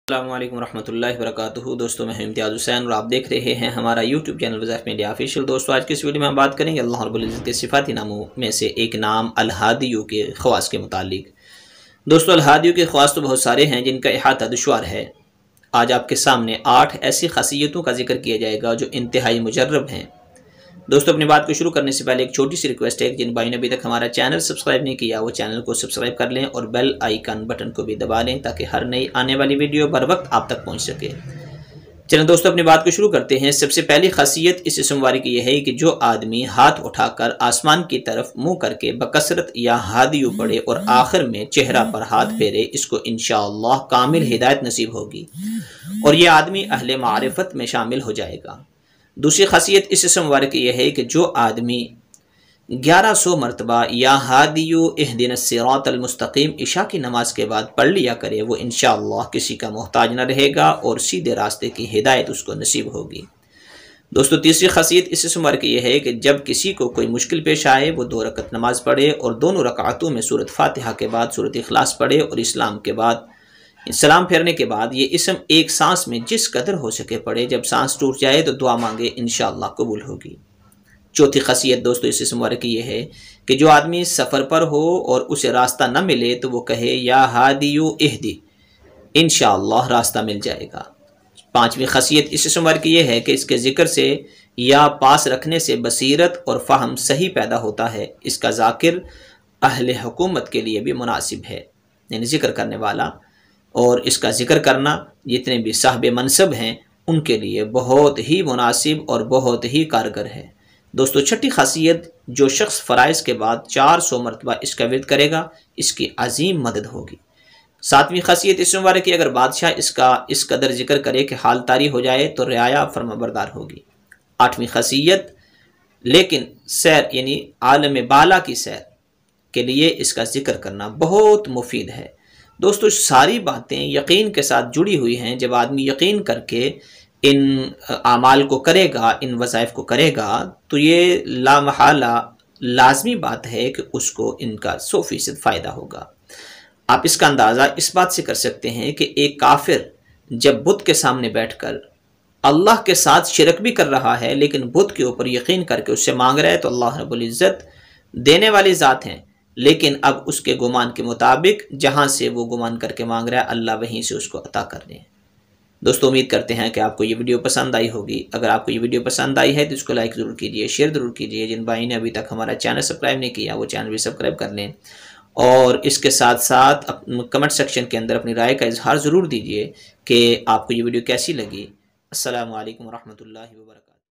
अस्सलामु अलैकुम रहमतुल्लाहि व बरकातुहू। दोस्तों मैं इम्तियाज़ हुसैन और आप देख रहे हैं हमारा यूट्यूब चैनल वज़ाइफ मीडिया ऑफिशियल। दोस्तों आज की इस वीडियो में हम बात करेंगे अल्लाह रब्बुल इज़्ज़त के सिफ़ाती नामों में से एक नाम अल-हादियु के ख़वास के मुतालिक। दोस्तों अल-हादियु के ख़वास तो बहुत सारे हैं जिनका इहाता दुश्वार है। आज आपके सामने 8 ऐसी ख़ासियतों का जिक्र किया जाएगा जो इंतहाई मुजर्रब हैं। दोस्तों अपनी बात को शुरू करने से पहले एक छोटी सी रिक्वेस्ट है कि जिन भाई ने अभी तक हमारा चैनल सब्सक्राइब नहीं किया वो चैनल को सब्सक्राइब कर लें और बेल आइकन बटन को भी दबा लें ताकि हर नई आने वाली वीडियो बर वक्त आप तक पहुंच सके। चलें दोस्तों अपनी बात को शुरू करते हैं। सबसे पहली खासियत इस इसमवारी की यह है कि जो आदमी हाथ उठाकर आसमान की तरफ मुँह करके बकसरत या हादियु पढ़े और आखिर में चेहरा पर हाथ फेरे, इसको इंशाअल्लाह कामिल हिदायत नसीब होगी और यह आदमी अहले मारिफत में शामिल हो जाएगा। दूसरी खासियत इस इसम मुबारक की यह है कि जो आदमी 1100 मरतबा या हादियु इहदिनस सिरातल मुस्तकीम इशा की नमाज के बाद पढ़ लिया करे वो इंशाअल्लाह किसी का मोहताज न रहेगा और सीधे रास्ते की हिदायत उसको नसीब होगी। दोस्तों तीसरी खासियत इस इसम मुबारक की यह है कि जब किसी को कोई मुश्किल पेश आए वो 2 रकत नमाज पढ़े और दोनों रकातों में सूरत फातिहा के बाद सूरत इखलास पढ़े और इस्लाम के बाद सलाम फेरने के बाद ये इसम एक सांस में जिस कदर हो सके पढ़े। जब सांस टूट जाए तो दुआ मांगे, इंशाअल्लाह कबूल होगी। चौथी खासियत दोस्तों इस इसम मुबारक की ये है कि जो आदमी सफ़र पर हो और उसे रास्ता न मिले तो वो कहे या हादियु इहदी, इंशाअल्लाह रास्ता मिल जाएगा। पाँचवीं खासियत इस इसम मुबारक की ये है कि इसके ज़िक्र से या पास रखने से बसीरत और फ़हम सही पैदा होता है। इसका ज़ाकिर अहले हुकूमत के लिए भी मुनासिब है, यानी ज़िक्र करने वाला और इसका जिक्र करना जितने भी साहब मनसब हैं उनके लिए बहुत ही मुनासिब और बहुत ही कारगर है। दोस्तों छठी खासियत, जो शख्स फ़राइज़ के बाद 400 मरतबा इसका विर्द करेगा इसकी अजीम मदद होगी। सातवीं खासियत इस मुबारक की अगर बादशाह इसका इस कदर जिक्र करे कि हाल तारी हो जाए तो रियाया फरमाबरदार होगी। आठवीं खासियत, लेकिन सैर यानी आलम बाला की सैर के लिए इसका जिक्र करना बहुत मुफीद है। दोस्तों सारी बातें यकीन के साथ जुड़ी हुई हैं। जब आदमी यकीन करके इन आमाल को करेगा, इन वज़ाइफ को करेगा तो ये लामहाला लाजमी बात है कि उसको इनका 100% फ़ायदा होगा। आप इसका अंदाज़ा इस बात से कर सकते हैं कि एक काफिर जब बुत के सामने बैठकर अल्लाह के साथ शिरक भी कर रहा है लेकिन बुत के ऊपर यकीन करके उससे मांग रहा है तो अल्लाह रब्बुल इज़्ज़त देने वाली ज़ात हैं, लेकिन अब उसके गुमान के मुताबिक जहाँ से वो गुमान करके मांग रहा है अल्लाह वहीं से उसको अता कर दें। दोस्तों उम्मीद करते हैं कि आपको ये वीडियो पसंद आई होगी। अगर आपको ये वीडियो पसंद आई है तो इसको लाइक ज़रूर कीजिए, शेयर ज़रूर कीजिए। जिन भाई ने अभी तक हमारा चैनल सब्सक्राइब नहीं किया वो चैनल भी सब्सक्राइब कर लें और इसके साथ साथ कमेंट सेक्शन के अंदर अपनी राय का इजहार ज़रूर दीजिए कि आपको ये वीडियो कैसी लगी। अस्सलामु अलैकुम रहमतुल्लाहि व बरकातुहू।